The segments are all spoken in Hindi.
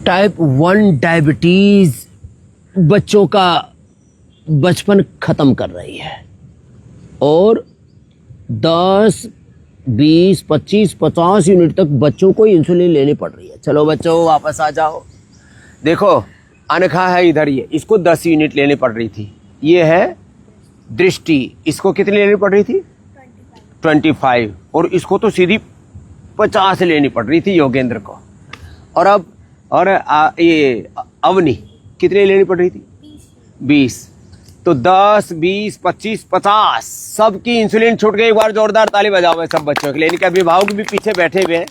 टाइप 1 डायबिटीज बच्चों का बचपन खत्म कर रही है और 10, 20, 25, 50 यूनिट तक बच्चों को इंसुलिन लेनी पड़ रही है। चलो बच्चों वापस आ जाओ। देखो अनखा है इधर, ये इसको 10 यूनिट लेनी पड़ रही थी। ये है दृष्टि, इसको कितनी लेनी पड़ रही थी? 25। और इसको तो सीधी 50 लेनी पड़ रही थी योगेंद्र को। और अब ये अवनी कितनी लेनी पड़ रही थी? 20। तो 10, 20, 25, 50 सबकी इंसुलिन छूट गई। एक बार जोरदार ताली बजाओ है सब बच्चों के लिए। इनके अभिभावक भी पीछे बैठे हुए हैं,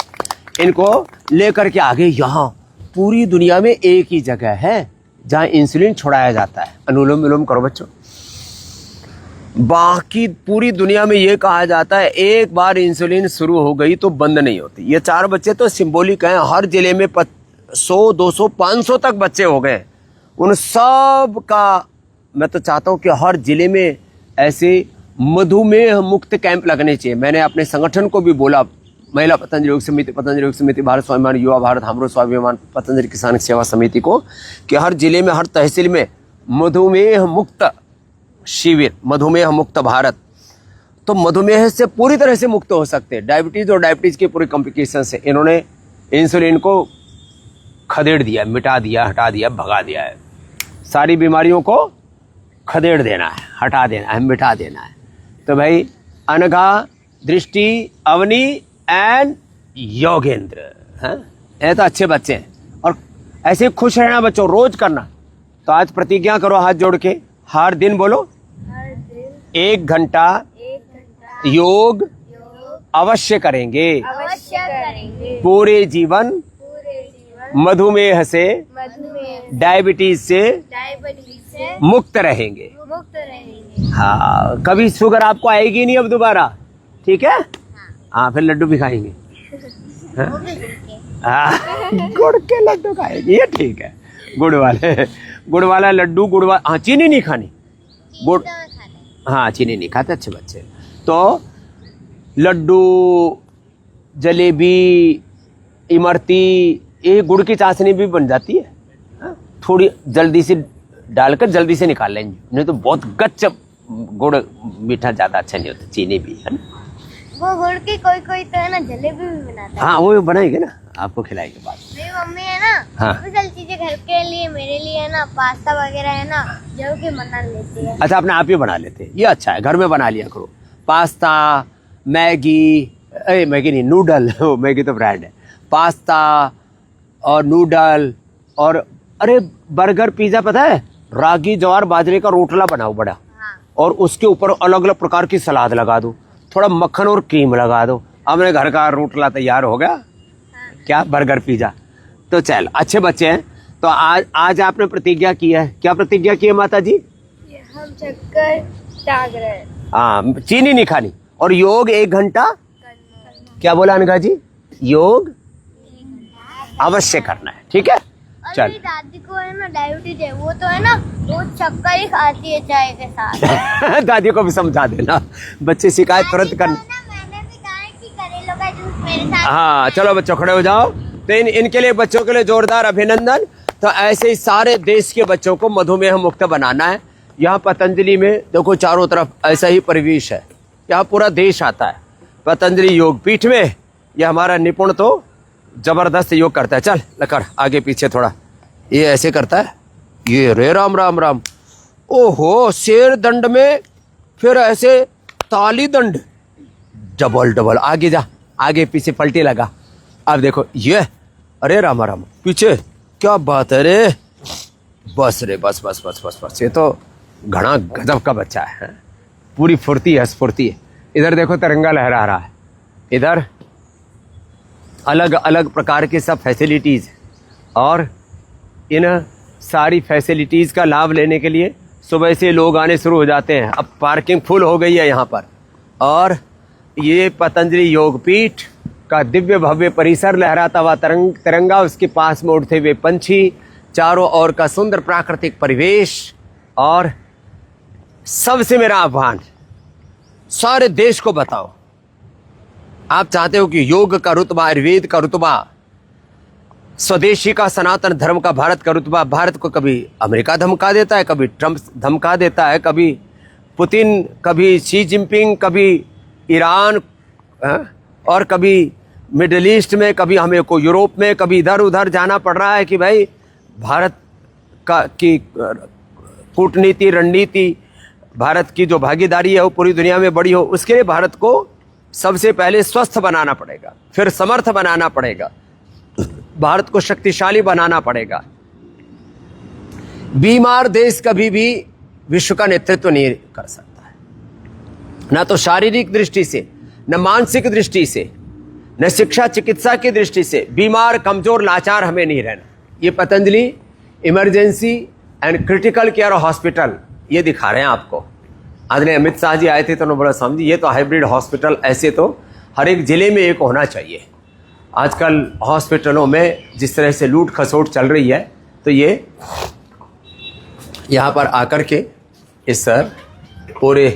इनको लेकर के आगे। यहाँ पूरी दुनिया में एक ही जगह है जहाँ इंसुलिन छुड़ाया जाता है। अनुलोम विलोम करो बच्चों। बाकी पूरी दुनिया में ये कहा जाता है एक बार इंसुलिन शुरू हो गई तो बंद नहीं होती। ये 4 बच्चे तो सिंबॉलिक हैं। हर जिले में 100, 200, 500 तक बच्चे हो गए। उन सब का मैं तो चाहता हूं कि हर जिले में ऐसे मधुमेह मुक्त कैंप लगने चाहिए। मैंने अपने संगठन को भी बोला, महिला पतंजलि योग समिति, पतंजलि योग समिति, भारत स्वाभिमान युवा भारत, हमरो स्वाभिमान, पतंजलि किसान सेवा समिति को, कि हर जिले में हर तहसील में मधुमेह मुक्त शिविर, मधुमेह मुक्त भारत। तो मधुमेह से पूरी तरह से मुक्त हो सकते हैं। डायबिटीज और डायबिटीज के पूरे कॉम्प्लिकेशन से इन्होंने इंसुलिन को खदेड़ दिया, मिटा दिया, हटा दिया, भगा दिया है। सारी बीमारियों को खदेड़ देना है, हटा देना है, मिटा देना है। तो भाई अनघा, दृष्टि, अवनी एंड योगेंद्र, हैं? ये तो अच्छे बच्चे हैं। और ऐसे खुश रहना बच्चों, रोज करना। तो आज प्रतिज्ञा करो हाथ जोड़ के, हर दिन बोलो, हर दिन 1 घंटा योग अवश्य करेंगे, पूरे जीवन मधुमेह से, डायबिटीज से मुक्त रहेंगे। हाँ, कभी शुगर आपको आएगी नहीं अब दोबारा, ठीक है? हाँ, फिर लड्डू भी खाएंगे। हाँ, गुड़ के लड्डू खाएंगे, ये ठीक है। गुड़ वाला लड्डू, हाँ, चीनी नहीं खानी, गुड़, हाँ चीनी नहीं खाते अच्छे बच्चे। तो लड्डू, जलेबी, इमरती, ये गुड़ की चाशनी भी बन जाती है। हाँ? थोड़ी जल्दी से डालकर जल्दी से निकाल लेंगे, नहीं तो बहुत गच्च गुड़ मीठा ज्यादा अच्छा नहीं होता। चीनी भी है ना, वो गुड़ की कोई तो है ना जलेबी भी बनाता है। हाँ, वो बनाएंगे ना, आपको खिलाएंगे बाद। मेरी मम्मी है ना, हाँ, स्पेशल चीजें घर के लिए, मेरे लिए है ना, पास्ता वगैरह है ना, जो कि बना लेती है। अच्छा, अपने आप ही बना लेते हैं, ये अच्छा है। घर में बना लिया करो पास्ता, मैगी, मैगी नहीं, नूडल, मैगी तो ब्रांड है। पास्ता और नूडल और अरे बर्गर, पिज्जा, पता है रागी जवार बाजरे का रोटला बनाओ बड़ा। हाँ। और उसके ऊपर अलग अलग प्रकार की सलाद लगा दो, थोड़ा मक्खन और क्रीम लगा दो, अपने घर का रोटला तैयार हो गया। हाँ। क्या बर्गर पिज्जा। तो चल, अच्छे बच्चे हैं। तो आज आपने प्रतिज्ञा की है। क्या प्रतिज्ञा की है माता जी? हम शक्कर त्याग रहे हैं। हाँ, चीनी नहीं खानी। और योग 1 घंटा, क्या बोला अनघा जी? योग अवश्य करना है, ठीक है? चल। मेरी दादी को है ना डायबिटीज है, वो तो है ना रोज शक्कर ही खाती है चाय के साथ। दादी को भी समझा देना, बच्चे शिकायत तुरंत करना। मैंने भी कहा है कि करेलों का जूस मेरे साथ। हाँ, चलो बच्चों खड़े हो जाओ। तो इनके लिए, बच्चों के लिए जोरदार अभिनंदन। तो ऐसे ही सारे देश के बच्चों को मधुमेह मुक्त बनाना है। यहाँ पतंजलि में देखो चारों तरफ ऐसा ही परिवेश है, यहाँ पूरा देश आता है पतंजलि योग पीठ में। यह हमारा निपुण तो जबरदस्त योग करता है। चल लकड़ आगे पीछे थोड़ा, ये ऐसे करता है, ये रे राम राम राम। ओहो, शेर दंड में फिर ऐसे ताली दंड, डबल डबल। आगे जा, आगे पीछे पलटी लगा। अब देखो ये, अरे राम राम, पीछे, क्या बात है रे। बस रे, बस बस बस बस बस। ये तो घना गजब का बच्चा है, पूरी फुर्ती है, स्फूर्ति है। इधर देखो तिरंगा लहरा रहा है, इधर अलग अलग प्रकार के सब फैसिलिटीज। और इन सारी फैसिलिटीज का लाभ लेने के लिए सुबह से लोग आने शुरू हो जाते हैं। अब पार्किंग फुल हो गई है यहाँ पर। और ये पतंजलि योगपीठ का दिव्य भव्य परिसर, लहराता हुआ तिरंगा, उसके पास में उड़ते हुए पंछी, चारों ओर का सुंदर प्राकृतिक परिवेश। और सबसे मेरा आह्वान, सारे देश को बताओ, आप चाहते हो कि योग का रुतबा, आयुर्वेद का रुतबा स्वदेशी का सनातन धर्म का भारत का रुतबा, भारत को कभी अमेरिका धमका देता है, कभी ट्रंप धमका देता है, कभी पुतिन, कभी शी जिनपिंग, कभी ईरान, और कभी मिडिल ईस्ट में, कभी हमें को यूरोप में, कभी इधर उधर जाना पड़ रहा है कि भाई भारत की कूटनीति, रणनीति, भारत की जो भागीदारी है वो पूरी दुनिया में बड़ी हो। उसके लिए भारत को सबसे पहले स्वस्थ बनाना पड़ेगा, फिर समर्थ बनाना पड़ेगा, भारत को शक्तिशाली बनाना पड़ेगा। बीमार देश कभी भी विश्व का नेतृत्व नहीं कर सकता है, ना तो शारीरिक दृष्टि से, न मानसिक दृष्टि से, न शिक्षा चिकित्सा की दृष्टि से। बीमार, कमजोर, लाचार हमें नहीं रहना। ये Patanjali emergency and critical care hospital ये दिखा रहे हैं आपको। आदरणीय अमित शाह जी आए थे तो उन्होंने बोला समझिए ये तो हाइब्रिड हॉस्पिटल, ऐसे तो हर एक जिले में एक होना चाहिए। आजकल हॉस्पिटलों में जिस तरह से लूट खसोट चल रही है, तो ये यहाँ पर आकर के इस पूरे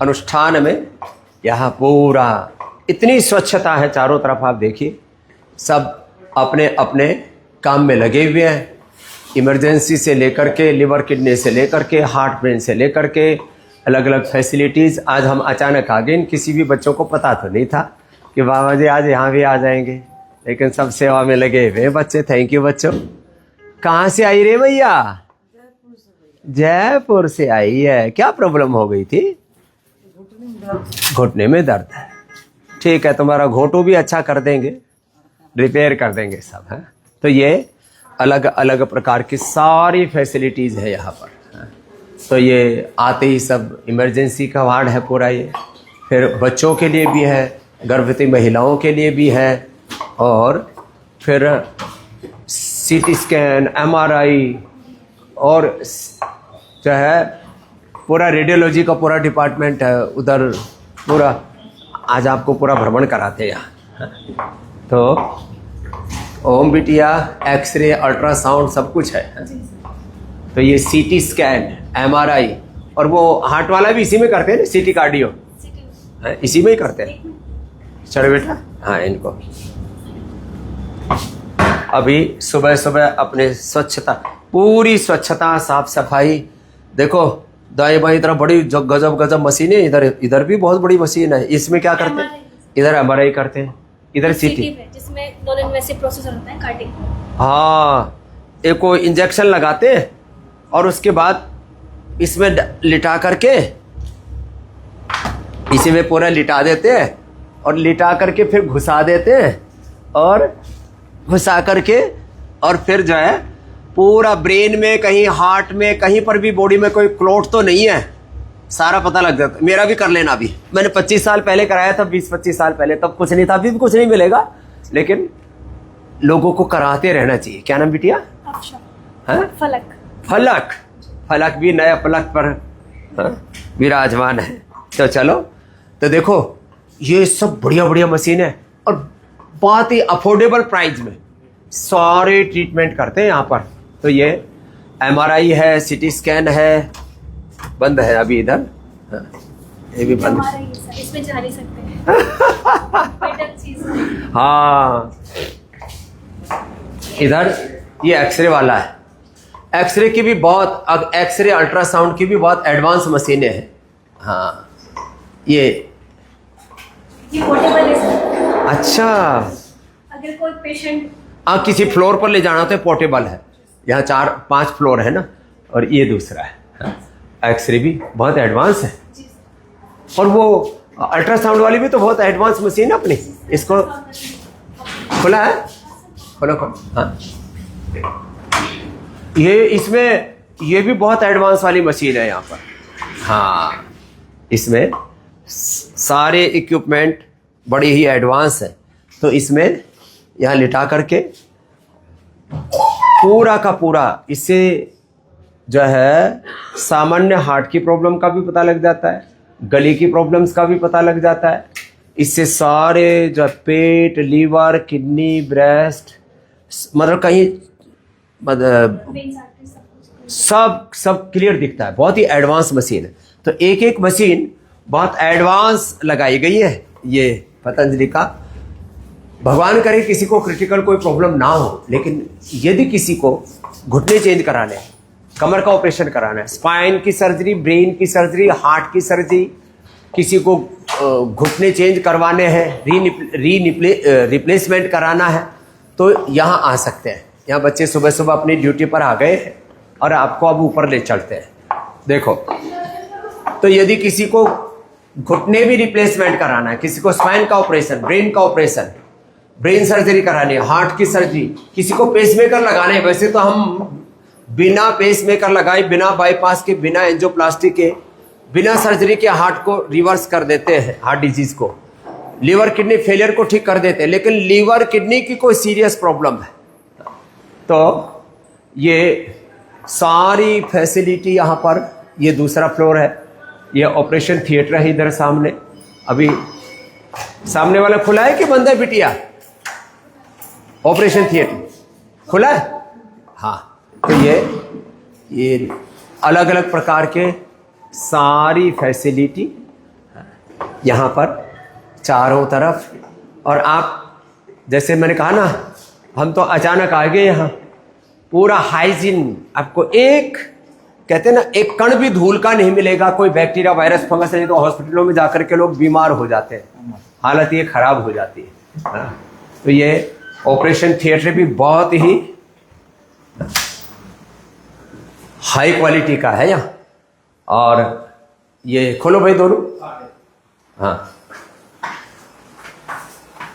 अनुष्ठान में यहाँ पूरा इतनी स्वच्छता है चारों तरफ, आप देखिए सब अपने अपने काम में लगे हुए हैं। इमरजेंसी से लेकर के, लिवर किडनी से लेकर के, हार्ट ब्रेन से लेकर के, अलग अलग फैसिलिटीज़। आज हम अचानक आ गए, किसी भी बच्चों को पता तो नहीं था कि बाबा जी आज यहाँ भी आ जाएंगे, लेकिन सब सेवा में लगे हुए बच्चे। थैंक यू बच्चों। कहाँ से आई रे भैया? जयपुर से आई है। क्या प्रॉब्लम हो गई थी? घुटने में दर्द है। ठीक है, तुम्हारा घोटू भी अच्छा कर देंगे, रिपेयर कर देंगे सब है। तो ये अलग अलग प्रकार की सारी फैसिलिटीज़ है यहाँ पर। तो ये आते ही सब इमरजेंसी का वार्ड है पूरा ये, फिर बच्चों के लिए भी है, गर्भवती महिलाओं के लिए भी है, और फिर सीटी स्कैन, एमआरआई, और जो है पूरा रेडियोलॉजी का पूरा डिपार्टमेंट है उधर पूरा। आज आपको पूरा भ्रमण कराते हैं यहाँ। तो ओम बिटिया, एक्सरे, अल्ट्रासाउंड सब कुछ है। तो ये सीटी स्कैन, एमआरआई, और वो हार्ट वाला भी इसी में करते हैं ना, सीटी कार्डियो इसी में ही करते हैं। चलो बेटा, हाँ इनको अभी सुबह सुबह अपने स्वच्छता, पूरी स्वच्छता, साफ सफाई। देखो दाएं बाएं तरफ बड़ी गजब गजब मशीनें, इधर भी बहुत बड़ी मशीन है। इसमें क्या करते हैं? इधर एमआरआई करते हैं, इधर सीटी, जिसमें नॉन इन्वेसिव प्रोसेस होता है कार्डियक। हाँ, एक को इंजेक्शन लगाते हैं और उसके बाद इसमें लिटा करके इसी में पूरा लिटा देते हैं, और लिटा करके फिर घुसा देते हैं, और घुसा करके और फिर जो है पूरा ब्रेन में, कहीं हार्ट में, कहीं पर भी बॉडी में कोई क्लॉट तो नहीं है, सारा पता लग जाता है। मेरा भी कर लेना। अभी मैंने 25 साल पहले कराया था, 20-25 साल पहले, तब कुछ नहीं था, अभी भी कुछ नहीं मिलेगा, लेकिन लोगों को कराते रहना चाहिए। क्या नाम बिटिया? फलक। फलक, फलक भी नया फलक पर विराजमान है। तो चलो, तो देखो ये सब बढ़िया बढ़िया मशीन है, और बहुत ही अफोर्डेबल प्राइस में सारे ट्रीटमेंट करते हैं यहाँ पर। तो ये एमआरआई है, सीटी स्कैन है, बंद है अभी इधर, ये भी बंद है, इसमें जा नहीं सकते। हाँ, इधर ये एक्सरे वाला है। एक्सरे की भी बहुत, एक्सरे अल्ट्रासाउंड की भी बहुत एडवांस मशीनें हैं। हाँ, ये पोर्टेबल है सर। अच्छा, अगर कोई पेशेंट किसी फ्लोर पर ले जाना तो पोर्टेबल है। यहाँ 4-5 फ्लोर है ना, और ये दूसरा है। एक्सरे भी बहुत एडवांस है, और वो अल्ट्रासाउंड वाली भी तो बहुत एडवांस मशीन है अपनी। इसको खुला है, खोलो खोलो। हाँ, ये इसमें ये भी बहुत एडवांस वाली मशीन है यहाँ पर। हाँ, इसमें सारे इक्विपमेंट बड़ी ही एडवांस है। तो इसमें यहाँ लिटा करके पूरा का पूरा, इससे जो है सामान्य हार्ट की प्रॉब्लम का भी पता लग जाता है, गले की प्रॉब्लम्स का भी पता लग जाता है। इससे सारे जो पेट, लीवर, किडनी, ब्रेस्ट, मतलब कहीं सब क्लियर दिखता है। बहुत ही एडवांस मशीन है। तो एक एक मशीन बहुत एडवांस लगाई गई है। ये पतंजलि का भगवान करे किसी को क्रिटिकल कोई प्रॉब्लम ना हो, लेकिन यदि किसी को घुटने चेंज कराने हैं, कमर का ऑपरेशन कराना है, स्पाइन की सर्जरी, ब्रेन की सर्जरी, हार्ट की सर्जरी, किसी को घुटने चेंज करवाने हैं, रिप्लेसमेंट कराना है, तो यहाँ आ सकते हैं। यहाँ बच्चे सुबह सुबह अपनी ड्यूटी पर आ गए हैं और आपको अब ऊपर ले चलते हैं। देखो, तो यदि किसी को घुटने भी रिप्लेसमेंट कराना है, किसी को स्पाइन का ऑपरेशन, ब्रेन का ऑपरेशन, ब्रेन सर्जरी करानी है, हार्ट की सर्जरी, किसी को पेसमेकर लगाने है। वैसे तो हम बिना पेसमेकर लगाए, बिना बाईपास के, बिना एंजियोप्लास्टी के, बिना सर्जरी के हार्ट को रिवर्स कर देते हैं, हार्ट डिजीज को, लीवर किडनी फेलियर को ठीक कर देते हैं। लेकिन लीवर किडनी की कोई सीरियस प्रॉब्लम है तो ये सारी फैसिलिटी यहाँ पर, ये दूसरा फ्लोर है, ये ऑपरेशन थिएटर है इधर सामने। अभी सामने वाला खुला है कि बंद है बिटिया? ऑपरेशन थिएटर खुला है? हाँ। तो ये अलग अलग प्रकार के सारी फैसिलिटी यहाँ पर चारों तरफ। और आप, जैसे मैंने कहा ना, हम तो अचानक आ गए यहाँ, पूरा हाइजीन, आपको एक, कहते हैं ना, एक कण भी धूल का नहीं मिलेगा, कोई बैक्टीरिया, वायरस, फंगस नहीं, तो हॉस्पिटलों में जाकर के लोग बीमार हो जाते हैं, हालत ये खराब हो जाती है। तो ये ऑपरेशन थिएटर भी बहुत ही हाई क्वालिटी का है यहाँ। और ये खोलो भाई दोनों। हाँ,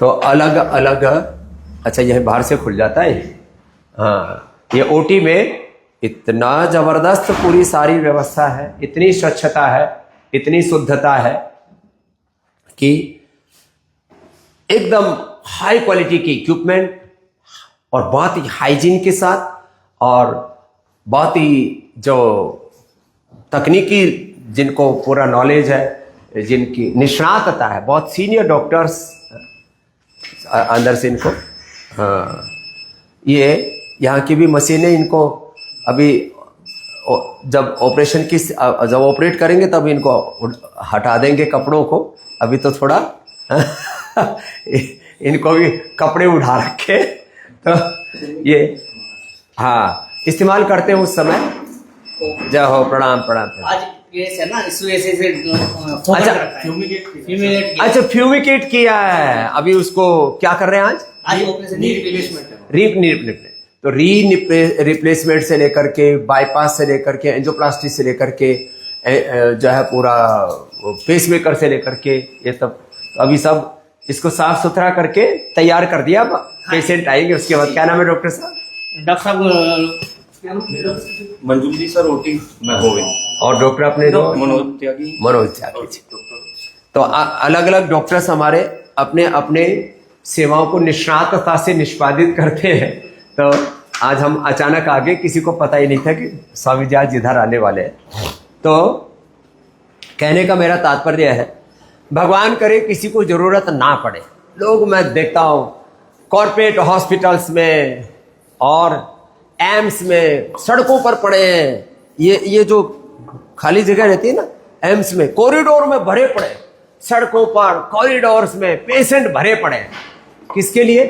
तो अलग अलग, अच्छा यह बाहर से खुल जाता है। हाँ, ये ओटी में इतना जबरदस्त पूरी सारी व्यवस्था है, इतनी स्वच्छता है, इतनी शुद्धता है कि एकदम हाई क्वालिटी की इक्विपमेंट और बहुत ही हाइजीन के साथ, और बहुत ही जो तकनीकी, जिनको पूरा नॉलेज है, जिनकी निष्णातता है, बहुत सीनियर डॉक्टर्स अंदर से इनको। हाँ, ये यहाँ की भी मशीनें इनको अभी जब ऑपरेट करेंगे तब इनको हटा देंगे कपड़ों को। अभी तो थोड़ा इनको भी कपड़े उठा रखे, तो ये हाँ इस्तेमाल करते हैं उस समय। जय हो, प्रणाम प्रणाम प्रणाम। आज केस है ना, इस वजह से अच्छा फ्यूमिकेट किया है, अभी उसको क्या कर रहे हैं आज ऑपरेशन रिप्लेसमेंट। तो रिप्लेसमेंट से लेकर के, बाईपास से लेकर के, एंजियोप्लास्टी से लेकर के, जो है पूरा पेसमेकर से लेकर के, ये सब अभी सब इसको साफ सुथरा करके तैयार कर दिया। पेशेंट आएंगे उसके बाद। क्या नाम है डॉक्टर साहब? डॉक्टर साहब मंजूर जी सर, ओटी मैं गोविंद, और डॉक्टर अपने मनोज त्यागी जी। तो अलग अलग डॉक्टर्स हमारे अपने अपने सेवाओं को निष्णातता से निष्पादित करते हैं। तो आज हम अचानक आ गए, किसी को पता ही नहीं था कि स्वामी जी आज इधर आने वाले हैं। तो कहने का मेरा तात्पर्य है, भगवान करे किसी को जरूरत ना पड़े। लोग मैं देखता हूँ कॉर्पोरेट हॉस्पिटल्स में और एम्स में सड़कों पर पड़े हैं, ये जो खाली जगह रहती है ना एम्स में, कॉरिडोर में भरे पड़े, सड़कों पर कॉरिडोर्स में पेशेंट भरे पड़े। किसके लिए?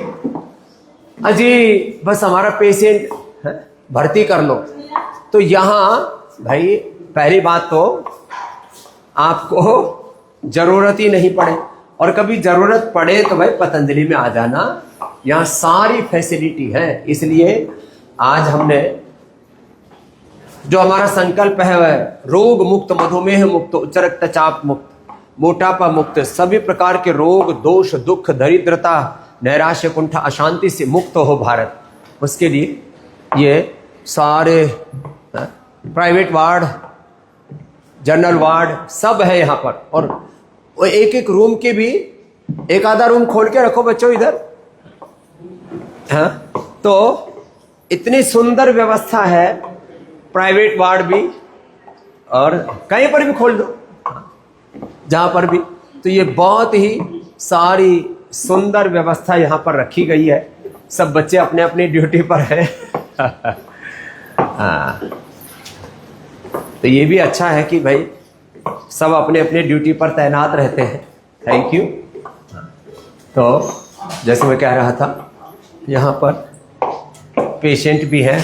अजी बस हमारा पेशेंट भर्ती कर लो। तो यहाँ भाई पहली बात तो आपको जरूरत ही नहीं पड़े, और कभी जरूरत पड़े तो भाई पतंजलि में आ जाना, यहाँ सारी फैसिलिटी है। इसलिए आज हमने जो हमारा संकल्प है वह रोग मुक्त, मधुमेह मुक्त, उच्च रक्तचाप मुक्त, मोटापा मुक्त, सभी प्रकार के रोग, दोष, दुख, दरिद्रता, नैराश्य, कुंठा, अशांति से मुक्त हो भारत। उसके लिए ये सारे प्राइवेट वार्ड, जनरल वार्ड सब है यहाँ पर। और एक एक रूम के भी एक आधा रूम खोल के रखो बच्चों इधर। हाँ, तो इतनी सुंदर व्यवस्था है, प्राइवेट वार्ड भी, और कहीं पर भी खोल दो जहां पर भी। तो ये बहुत ही सारी सुंदर व्यवस्था यहाँ पर रखी गई है। सब बच्चे अपने अपनी ड्यूटी पर है। हाँ, तो ये भी अच्छा है कि भाई सब अपने अपने ड्यूटी पर तैनात रहते हैं। Thank you. तो जैसे मैं कह रहा था, यहाँ पर पेशेंट भी है।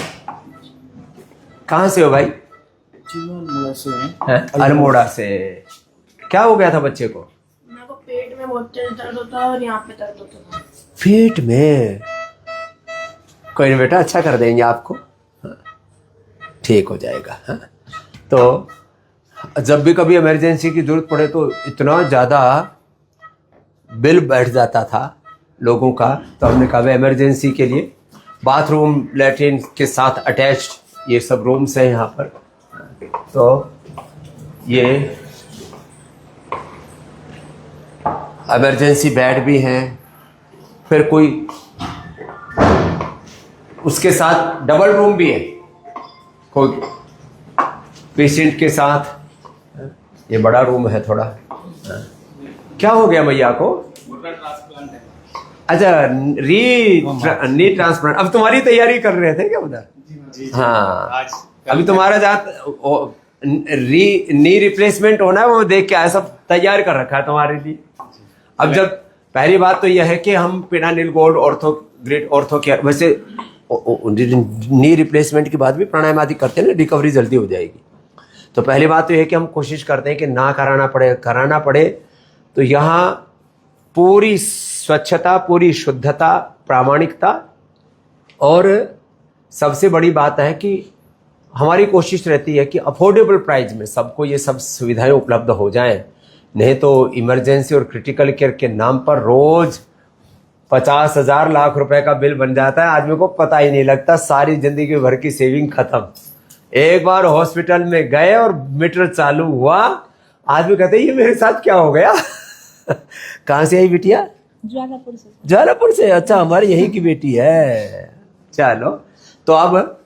कहाँ से हो भाई? हैं? अल्मोड़ा से। क्या हो गया था बच्चे को? मेरे को पेट में बहुत तेज दर्द होता है और यहाँ पे दर्द होता है। पेट में? कोई नहीं बेटा, अच्छा कर देंगे आपको, हाँ, ठीक हो जाएगा। हाँ, तो जब भी कभी इमरजेंसी की जरूरत पड़े तो इतना ज़्यादा बिल बैठ जाता था लोगों का, तो हमने कहा इमरजेंसी के लिए बाथरूम लैट्रिन के साथ अटैच्ड ये सब रूम्स हैं यहाँ पर। तो ये इमरजेंसी बेड भी हैं, फिर कोई उसके साथ डबल रूम भी है कोई पेशेंट के साथ। ये बड़ा रूम है थोड़ा। क्या हो गया मैया को? अच्छा, नी ट्रांसप्लांट। अब तुम्हारी तैयारी कर रहे थे क्या उधर? हाँ, अभी तुम्हारा जात नी रिप्लेसमेंट होना है, वो देख के आया, सब तैयार कर रखा है तुम्हारे लिए। अब जब पहली बात तो यह है कि हम पिनानिल gold ortho grade ortho care, वैसे नी रिप्लेसमेंट के बाद भी प्राणायाम आदि करते हैं ना, रिकवरी जल्दी हो जाएगी। तो पहली बात तो यह है कि हम कोशिश करते हैं कि ना कराना पड़े तो यहाँ पूरी स्वच्छता, पूरी शुद्धता, प्रामाणिकता, और सबसे बड़ी बात है कि हमारी कोशिश रहती है कि अफोर्डेबल प्राइस में सबको ये सब सुविधाएं उपलब्ध हो जाएं। नहीं तो इमरजेंसी और क्रिटिकल केयर के नाम पर रोज 50,000 लाख रुपए का बिल बन जाता है, आदमी को पता ही नहीं लगता, सारी जिंदगी भर की सेविंग खत्म। एक बार हॉस्पिटल में गए और मीटर चालू हुआ, आदमी कहते ये मेरे साथ क्या हो गया। कहाँ से आई बिटिया? ज्वालापुर से। ज्वालापुर से? अच्छा, हमारी यहीं की बेटी है। चलो, तो अब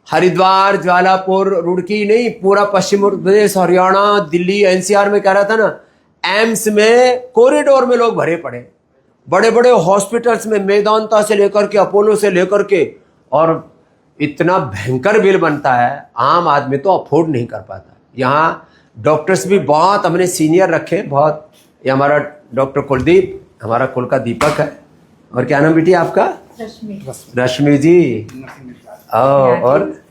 हरिद्वार, ज्वालापुर, रुड़की नहीं, पूरा पश्चिम उत्तर प्रदेश, हरियाणा, दिल्ली, एनसीआर में कह रहा था ना, एम्स में कॉरिडोर में लोग भरे पड़े, बड़े बड़े हॉस्पिटल्स में, मेदांता से लेकर के, अपोलो से लेकर के, और इतना भयंकर बिल बनता है, आम आदमी तो अफोर्ड नहीं कर पाता। यहाँ डॉक्टर्स भी बहुत हमने सीनियर रखे, बहुत। ये हमारा डॉक्टर कुलदीप, हमारा कुल का दीपक है। और क्या नाम बेटी आपका? रश्मि जी। और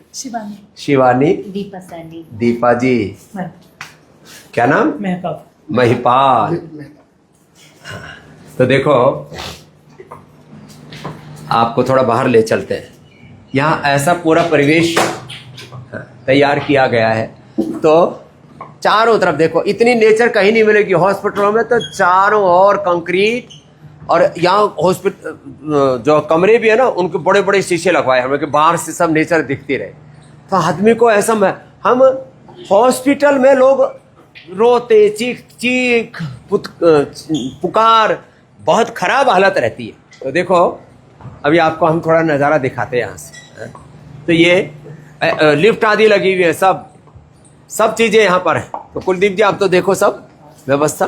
शिवानी, दीपा जी, क्या नाम? महिपाल। तो देखो, आपको थोड़ा बाहर ले चलते हैं। यहाँ ऐसा पूरा परिवेश तैयार किया गया है, तो चारों तरफ देखो, इतनी नेचर कहीं नहीं मिलेगी। हॉस्पिटलों में तो चारों ओर कंक्रीट, और यहाँ हॉस्पिटल जो कमरे भी है ना, उनके बड़े बड़े शीशे लगवाए हमें कि बाहर से सब नेचर दिखती रहे। तो आदमी को ऐसा, हम हॉस्पिटल में लोग रोते, चीख पुकार, बहुत खराब हालत रहती है। तो देखो, अभी आपको हम थोड़ा नज़ारा दिखाते हैं यहाँ से। तो ये लिफ्ट आदि लगी हुई है, सब चीज़ें यहाँ पर हैं। तो कुलदीप जी, आप तो देखो सब व्यवस्था।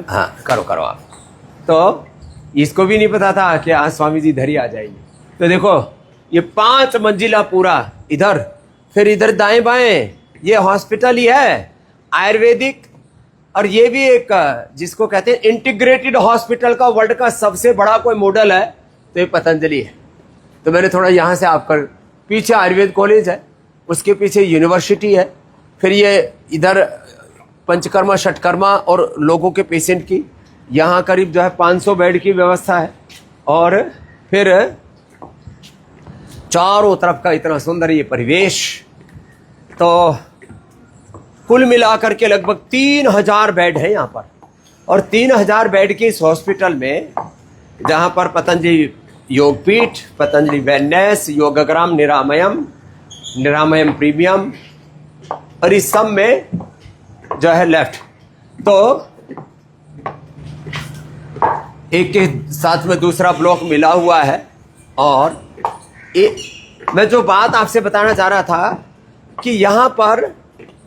हाँ, करो आप। तो इसको भी नहीं पता था कि आज स्वामी जी इधर ही आ जाएंगे। तो देखो, ये 5 मंजिला पूरा, इधर फिर इधर दाएं बाएं, ये हॉस्पिटल ही है आयुर्वेदिक, और ये भी एक जिसको कहते हैं इंटीग्रेटेड हॉस्पिटल का वर्ल्ड का सबसे बड़ा कोई मॉडल है, तो ये पतंजलि है। तो मैंने थोड़ा यहाँ से आपका, पीछे आयुर्वेद कॉलेज है, उसके पीछे यूनिवर्सिटी है, फिर ये इधर पंचकर्मा षटकर्मा और लोगों के पेशेंट की, यहाँ करीब जो है 500 बेड की व्यवस्था है, और फिर चारों तरफ का इतना सुंदर ये परिवेश। तो कुल मिलाकर के लगभग 3000 बेड है यहाँ पर, और 3000 बेड के इस हॉस्पिटल में, जहाँ पर पतंजलि योगपीठ, पतंजलि वेलनेस, योगग्राम, निरामयम प्रीमियम, और इस सब में जो है लेफ्ट, तो एक के साथ में दूसरा ब्लॉक मिला हुआ है। और मैं जो बात आपसे बताना चाह रहा था कि यहाँ पर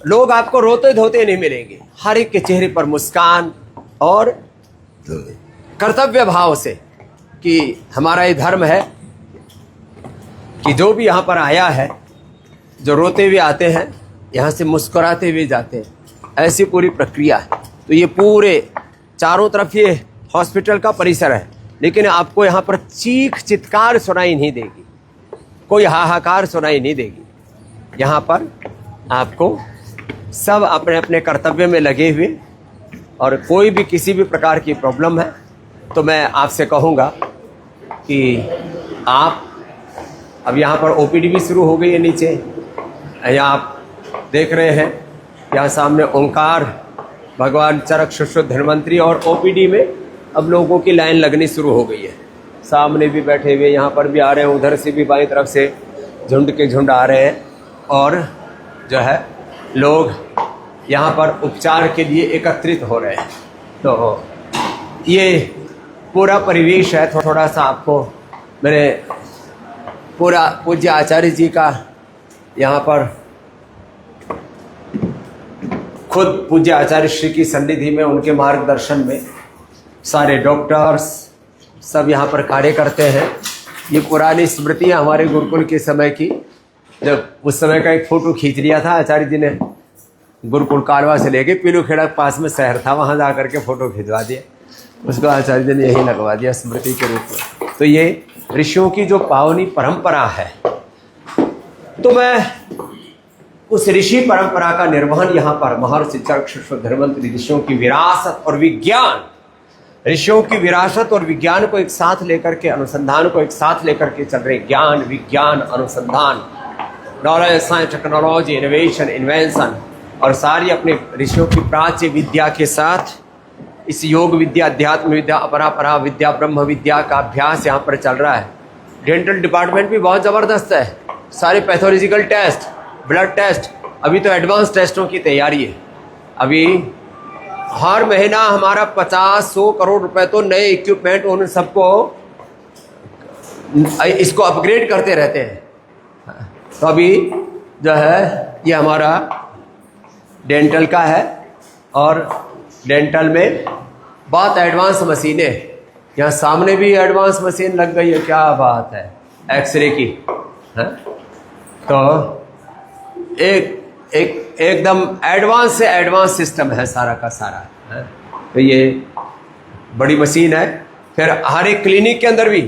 लोग आपको रोते धोते नहीं मिलेंगे, हर एक के चेहरे पर मुस्कान और कर्तव्य भाव से कि हमारा ये धर्म है कि जो भी यहाँ पर आया है, जो रोते हुए आते हैं, यहाँ से मुस्कुराते हुए जाते हैं, ऐसी पूरी प्रक्रिया है। तो ये पूरे चारों तरफ ये हॉस्पिटल का परिसर है, लेकिन आपको यहाँ पर चीख चित्कार सुनाई नहीं देगी, कोई हाहाकार सुनाई नहीं देगी। यहाँ पर आपको सब अपने अपने कर्तव्य में लगे हुए, और कोई भी किसी भी प्रकार की प्रॉब्लम है तो मैं आपसे कहूँगा कि आप अब यहाँ पर ओपीडी भी शुरू हो गई है नीचे। यहाँ आप देख रहे हैं, यहाँ सामने ओंकार भगवान चरक सुश्रुत धन्वंतरी, और ओपीडी में अब लोगों की लाइन लगनी शुरू हो गई है। सामने भी बैठे हुए, यहाँ पर भी आ रहे हैं, उधर से भी बाईं तरफ से झुंड के झुंड आ रहे हैं, और जो है लोग यहाँ पर उपचार के लिए एकत्रित हो रहे हैं। तो ये पूरा परिवेश है। थोड़ा सा आपको मेरे पूरा पूज्य आचार्य जी का यहाँ पर खुद पूज्य आचार्य श्री की सन्निधि में, उनके मार्गदर्शन में सारे डॉक्टर्स सब यहाँ पर कार्य करते हैं। ये पुरानी स्मृतियाँ हमारे गुरुकुल के समय की, जब उस समय का एक फ़ोटो खींच लिया था आचार्य जी ने, गुरुकुल कारवा से लेके पीलूखेड़ा पास में शहर था, वहाँ जा करके फ़ोटो खिंचवा दिया, उसको आचार्य जी ने यही लगवा दिया स्मृति के रूप में। तो ये ऋषियों की जो पावनी परंपरा है, तो मैं उस ऋषि परंपरा का निर्वहन यहाँ पर महर्षि चरक सुश्रुत धन्वंतरी ऋषियों की विरासत और विज्ञान, ऋषियों की विरासत और विज्ञान को एक साथ लेकर के, अनुसंधान को एक साथ लेकर के चल रहे, ज्ञान विज्ञान अनुसंधान, knowledge science technology innovation invention, और सारी अपने ऋषियों की प्राच्य विद्या के साथ इस योग विद्या, अध्यात्म विद्या, अपरापरा विद्या, ब्रह्म विद्या का अभ्यास यहाँ पर चल रहा है। डेंटल डिपार्टमेंट भी बहुत ज़बरदस्त है, सारे पैथोलॉजिकल टेस्ट, ब्लड टेस्ट, अभी तो एडवांस टेस्टों की तैयारी है। अभी हर महीना हमारा 50-100 करोड़ रुपए तो नए इक्विपमेंट उन सबको इसको अपग्रेड करते रहते हैं। तो अभी जो है ये हमारा डेंटल का है, और डेंटल में बहुत एडवांस मशीनें, यहाँ सामने भी एडवांस मशीन लग गई है, क्या बात है, एक्सरे की है? तो एकदम एडवांस से एडवांस सिस्टम है सारा का सारा है। तो ये बड़ी मशीन है। फिर हर एक क्लिनिक के अंदर भी,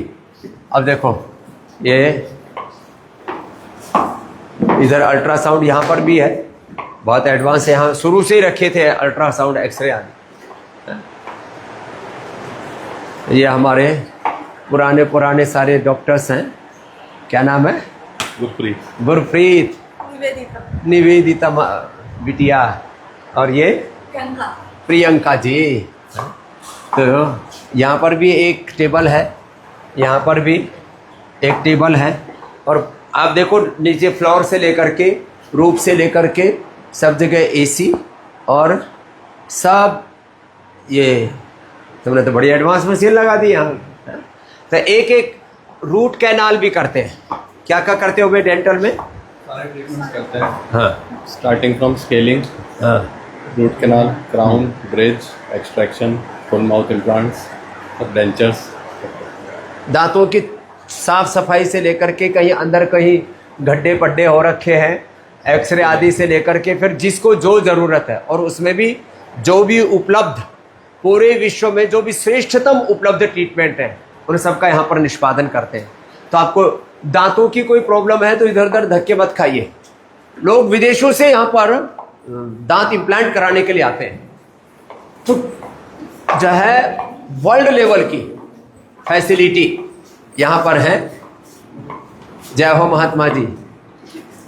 अब देखो ये इधर अल्ट्रासाउंड यहाँ पर भी है, बहुत एडवांस है, यहाँ शुरू से ही रखे थे अल्ट्रासाउंड एक्सरे आदि। ये हमारे पुराने सारे डॉक्टर्स हैं, क्या नाम है? गुरप्रीत, निवेदिता बिटिया, और ये प्रियंका जी। तो यहाँ पर भी एक टेबल है, यहाँ पर भी एक टेबल है, और आप देखो नीचे फ्लोर से लेकर के, रूफ से लेकर के सब जगह एसी, और सब ये तुमने तो बड़ी एडवांस मशीन लगा दी यहाँ। तो एक एक रूट कैनाल भी करते हैं। क्या क्या करते हो वे डेंटल में? सारे ट्रीटमेंट्स करते हैं। हाँ, स्टार्टिंग फ्रॉम स्केलिंग, हाँ, root canal, crown, bridge, extraction, full mouth implants और डेंचर्स। दांतों की साफ सफाई से लेकर के, कहीं अंदर कहीं गड्ढे पड्डे हो रखे हैं, एक्सरे आदि से लेकर के, फिर जिसको जो ज़रूरत है, और उसमें भी जो भी उपलब्ध पूरे विश्व में जो भी श्रेष्ठतम उपलब्ध ट्रीटमेंट है उन सबका यहाँ पर निष्पादन करते हैं। तो आपको दांतों की कोई प्रॉब्लम है तो इधर उधर धक्के मत खाइए। लोग विदेशों से यहाँ पर दांत इम्प्लांट कराने के लिए आते हैं। तो जो है वर्ल्ड लेवल की फैसिलिटी यहाँ पर है। जय हो महात्मा जी।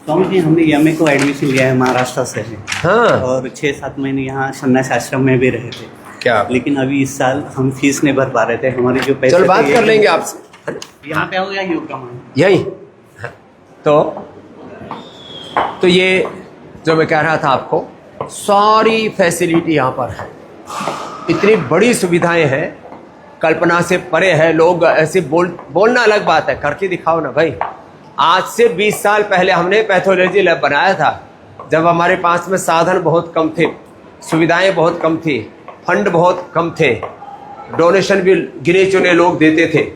स्वामी जी, हमने एमए को एडमिशन लिया है महाराष्ट्र से, हाँ, और 6-7 महीने यहाँ सन्यास आश्रम में भी रहे थे। क्या? लेकिन अभी इस साल हम फीस नहीं भर पा रहे थे, हमारी जो पैसे चलो बात कर लेंगे आपसे। यहाँ पे आओ या योग का यही तो ये जो मैं कह रहा था आपको, सारी फैसिलिटी यहाँ पर है, इतनी बड़ी सुविधाएं हैं, कल्पना से परे है। लोग ऐसे बोलना अलग बात है, करके दिखाओ ना भाई। आज से 20 साल पहले हमने पैथोलॉजी लैब बनाया था, जब हमारे पास में साधन बहुत कम थे, सुविधाएं बहुत कम थी, फंड बहुत कम थे, डोनेशन भी गिने चुने लोग देते थे।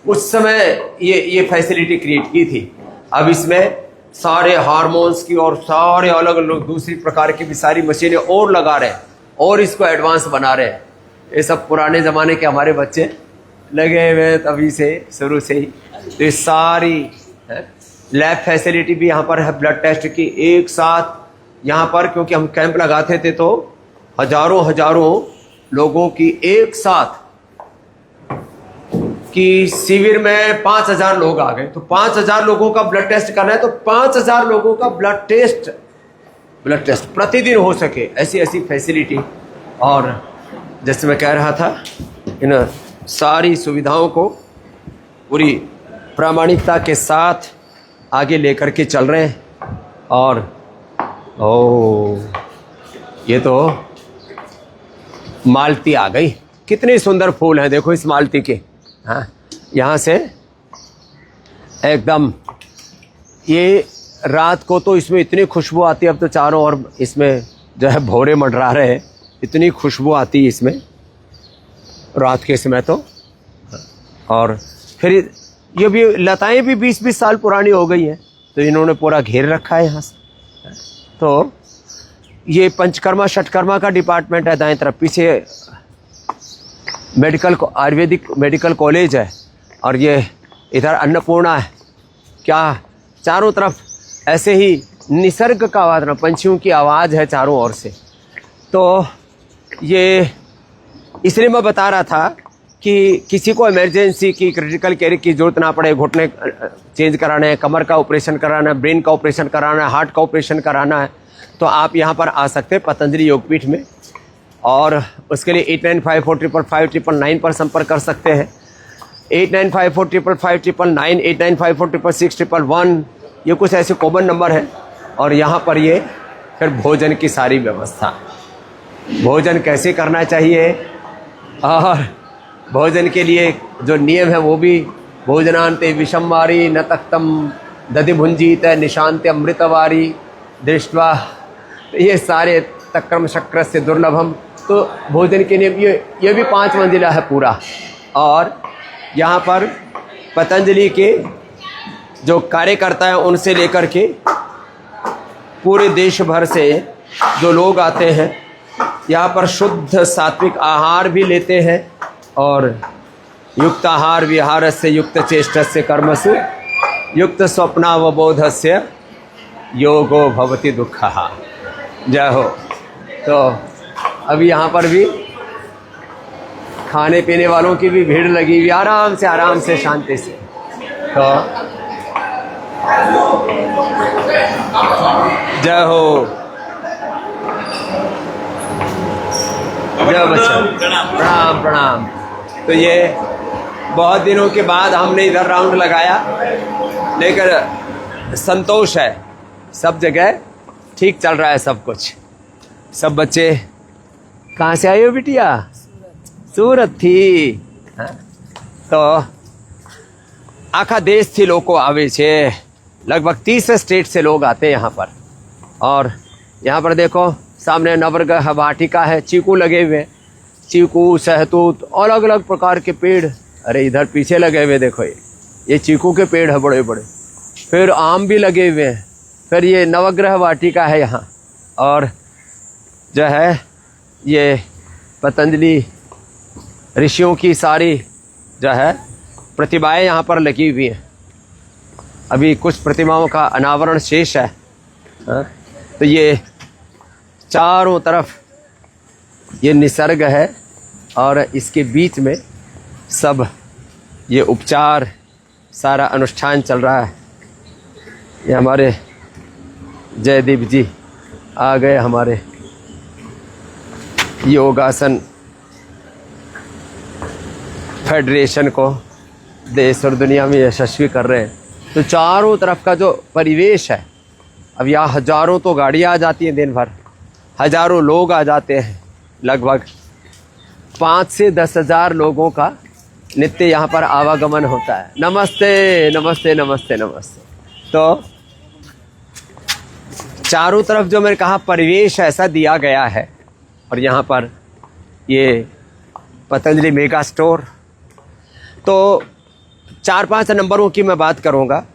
उस समय ये फैसिलिटी क्रिएट की थी। अब इसमें सारे हार्मोन्स की और सारे अलग अलग दूसरी प्रकार की भी सारी मशीनें और लगा रहे हैं और इसको एडवांस बना रहे हैं। ये सब पुराने ज़माने के हमारे बच्चे लगे हुए हैं तभी से, शुरू से ही। तो ये सारी लैब फैसिलिटी भी यहाँ पर है ब्लड टेस्ट की एक साथ यहाँ पर, क्योंकि हम कैंप लगाते थे तो हजारों लोगों की एक साथ कि शिविर में 5000 लोग आ गए, तो 5000 लोगों का ब्लड टेस्ट करना है, तो 5000 लोगों का ब्लड टेस्ट प्रतिदिन हो सके, ऐसी फैसिलिटी। और जैसे मैं कह रहा था, इन सारी सुविधाओं को पूरी प्रामाणिकता के साथ आगे लेकर के चल रहे हैं। और ये तो मालती आ गई, कितने सुंदर फूल हैं देखो इस मालती के। हाँ, यहाँ से एकदम ये रात को तो इसमें इतनी खुशबू आती है, अब तो चारों ओर इसमें जो है भौरे मंडरा रहे हैं, इतनी खुशबू आती है इसमें रात के समय तो। और फिर ये भी लताएं भी 20-20 साल पुरानी हो गई हैं, तो इन्होंने पूरा घेर रखा है यहाँ से। तो ये पंचकर्मा षटकर्मा का डिपार्टमेंट है, दाएं तरफ पीछे आयुर्वेदिक मेडिकल कॉलेज है, और ये इधर अन्नपूर्णा है। क्या चारों तरफ ऐसे ही निसर्ग का वातावरण, पंछियों की आवाज़ है चारों ओर से। तो ये इसलिए मैं बता रहा था कि किसी को इमरजेंसी की, क्रिटिकल केयर की ज़रूरत ना पड़े, घुटने चेंज कराना है, कमर का ऑपरेशन कराना है, ब्रेन का ऑपरेशन कराना है, हार्ट का ऑपरेशन कराना है, तो आप यहाँ पर आ सकते हैं पतंजलि योगपीठ में। और उसके लिए 8954555999 पर संपर्क कर सकते हैं। 8954555999, 89546611, ये कुछ ऐसे कॉमन नंबर है। और यहाँ पर ये फिर भोजन की सारी व्यवस्था, भोजन कैसे करना चाहिए, और भोजन के लिए जो नियम है वो भी, भोजनांते विषमवारी न तक्तम दधि भुंजीत निशांत अमृतवारी दृष्टवा, ये सारे तक्रम शक्र से दुर्लभम। तो भोजन के नियम ये भी 5 मंजिला है पूरा। और यहाँ पर पतंजलि के जो कार्यकर्ता हैं उनसे लेकर के पूरे देश भर से जो लोग आते हैं, यहाँ पर शुद्ध सात्विक आहार भी लेते हैं, और युक्त आहार विहारस्य युक्त चेष्टस्य कर्मसु युक्त स्वप्नावबोधस्य योगो भवति दुःखः। जय हो। तो अभी यहाँ पर भी खाने पीने वालों की भी भीड़ लगी हुई, आराम से शांति से। तो जय हो, जय बच्चा, प्रणाम। तो ये बहुत दिनों के बाद हमने इधर राउंड लगाया, लेकिन संतोष है, सब जगह ठीक चल रहा है सब कुछ। सब बच्चे कहाँ से आए हो बिटिया? सूरत थी। हाँ? तो आखा देश थी लोग आवे छे, लगभग 30 स्टेट से लोग आते हैं यहाँ पर। और यहाँ पर देखो सामने नवग्रह वाटिका है, चीकू लगे हुए, चीकू सहतूत अलग अलग प्रकार के पेड़। अरे इधर पीछे लगे हुए देखो, ये चीकू के पेड़ है बड़े बड़े, फिर आम भी लगे हुए हैं, फिर ये नवग्रह वाटिका है यहाँ। और जो है ये पतंजलि ऋषियों की सारी जो है प्रतिमाएं यहाँ पर लगी हुई हैं। अभी कुछ प्रतिमाओं का अनावरण शेष है। हाँ? तो ये चारों तरफ ये निसर्ग है, और इसके बीच में सब ये उपचार सारा अनुष्ठान चल रहा है। ये हमारे जयदीप जी आ गए, हमारे योगासन फेडरेशन को देश और दुनिया में यशस्वी कर रहे हैं। तो चारों तरफ का जो परिवेश है, अब यहाँ हजारों तो गाड़ियाँ आ जाती हैं दिन भर, हजारों लोग आ जाते हैं, लगभग 5 से 10 हज़ार लोगों का नित्य यहाँ पर आवागमन होता है। नमस्ते नमस्ते नमस्ते नमस्ते। तो चारों तरफ जो मैंने कहा परिवेश ऐसा दिया गया है। और यहाँ पर ये पतंजलि मेगा स्टोर, तो 4-5 नंबरों की मैं बात करूँगा।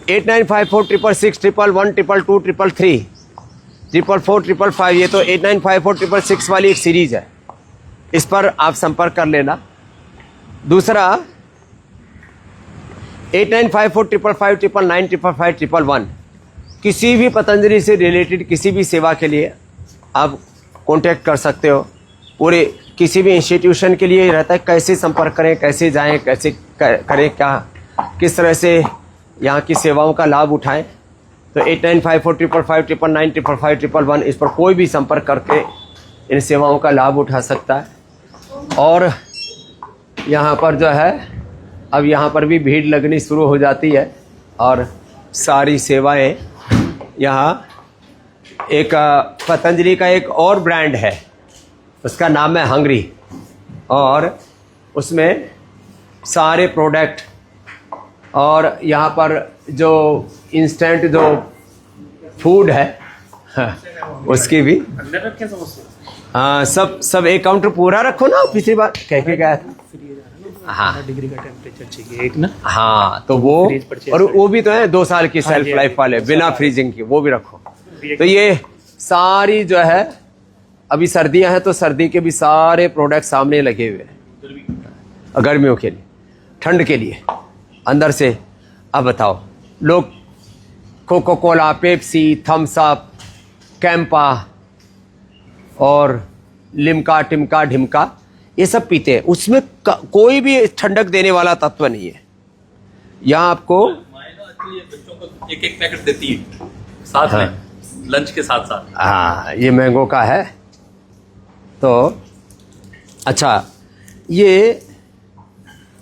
89546611112233 44455, ये तो 895466 वाली एक सीरीज़ है, इस पर आप संपर्क कर लेना। दूसरा 89545555995511 किसी भी पतंजलि से रिलेटेड किसी भी सेवा के लिए आप कांटेक्ट कर सकते हो। पूरे किसी भी इंस्टीट्यूशन के लिए रहता है कैसे संपर्क करें, कैसे जाएं, कैसे करें, क्या किस तरह से यहाँ की सेवाओं का लाभ उठाएं। तो 89545555995511 इस पर कोई भी संपर्क करके इन सेवाओं का लाभ उठा सकता है। और यहाँ पर जो है अब यहाँ पर भी भीड़ लगनी शुरू हो जाती है और सारी सेवाएं यहाँ एक पतंजलि का एक और ब्रांड है, उसका नाम है हंग्री, और उसमें सारे प्रोडक्ट और यहाँ पर जो इंस्टेंट जो फूड है उसकी भी सब एक काउंटर पूरा रखो ना, पिछली बार कह के गया था। हाँ डिग्री का टेम्परेचर चाहिए एक ना। हाँ तो वो और वो भी तो है 2 साल की सेल्फ लाइफ वाले बिना फ्रीजिंग की, वो भी रखो। तो ये सारी जो है अभी सर्दियां हैं तो सर्दी के भी सारे प्रोडक्ट सामने लगे हुए हैं गर्मियों के लिए, ठंड के लिए अंदर से। अब बताओ लोग Coca Cola, Pepsi, Thums Up, Campa और लिमका टिमका ढिमका ये सब पीते हैं, उसमें कोई भी ठंडक देने वाला तत्व नहीं है। यहाँ आपको बच्चों को एक पैकेट देती है साथ में लंच के साथ साथ। हाँ ये मैंगो का है। तो अच्छा ये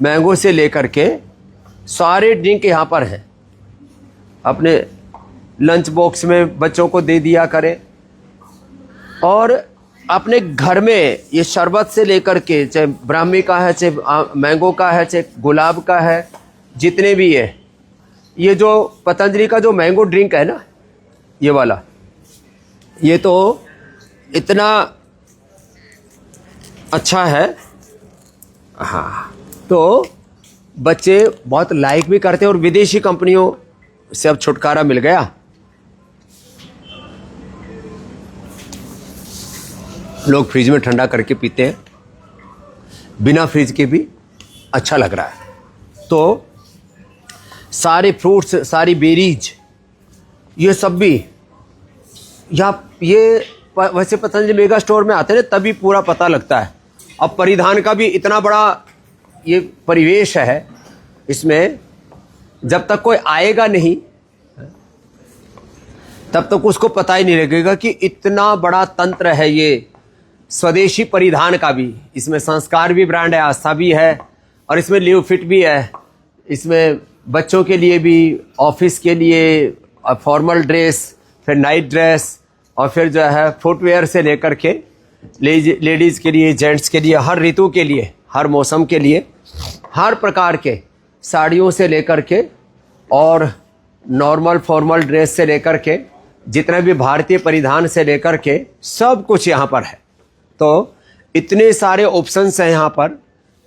मैंगो से लेकर के सारे ड्रिंक यहाँ पर हैं, अपने लंच बॉक्स में बच्चों को दे दिया करें। और अपने घर में ये शरबत से लेकर के चाहे ब्राह्मी का है, चाहे मैंगो का है, चाहे गुलाब का है, जितने भी है, ये जो पतंजलि का जो मैंगो ड्रिंक है ना ये वाला, ये तो इतना अच्छा है। हाँ तो बच्चे बहुत लाइक भी करते हैं और विदेशी कंपनियों से अब छुटकारा मिल गया। लोग फ्रिज में ठंडा करके पीते हैं, बिना फ्रिज के भी अच्छा लग रहा है। तो सारे फ्रूट्स, सारी बेरीज, ये सब भी ये वैसे पतंजलि मेगा स्टोर में आते हैं तभी पूरा पता लगता है। अब परिधान का भी इतना बड़ा ये परिवेश है, इसमें जब तक कोई आएगा नहीं तब तक उसको पता ही नहीं लगेगा कि इतना बड़ा तंत्र है ये स्वदेशी परिधान का भी। इसमें संस्कार भी ब्रांड है, आस्था भी है, और इसमें लिव फिट भी है। इसमें बच्चों के लिए भी, ऑफिस के लिए फॉर्मल ड्रेस, फिर नाइट ड्रेस, और फिर जो है फुटवेयर से लेकर के लेडीज़ के लिए, जेंट्स के लिए, हर ऋतु के लिए, हर मौसम के लिए, हर प्रकार के साड़ियों से लेकर के और नॉर्मल फॉर्मल ड्रेस से लेकर के जितने भी भारतीय परिधान से लेकर के सब कुछ यहाँ पर है। तो इतने सारे ऑप्शंस हैं यहाँ पर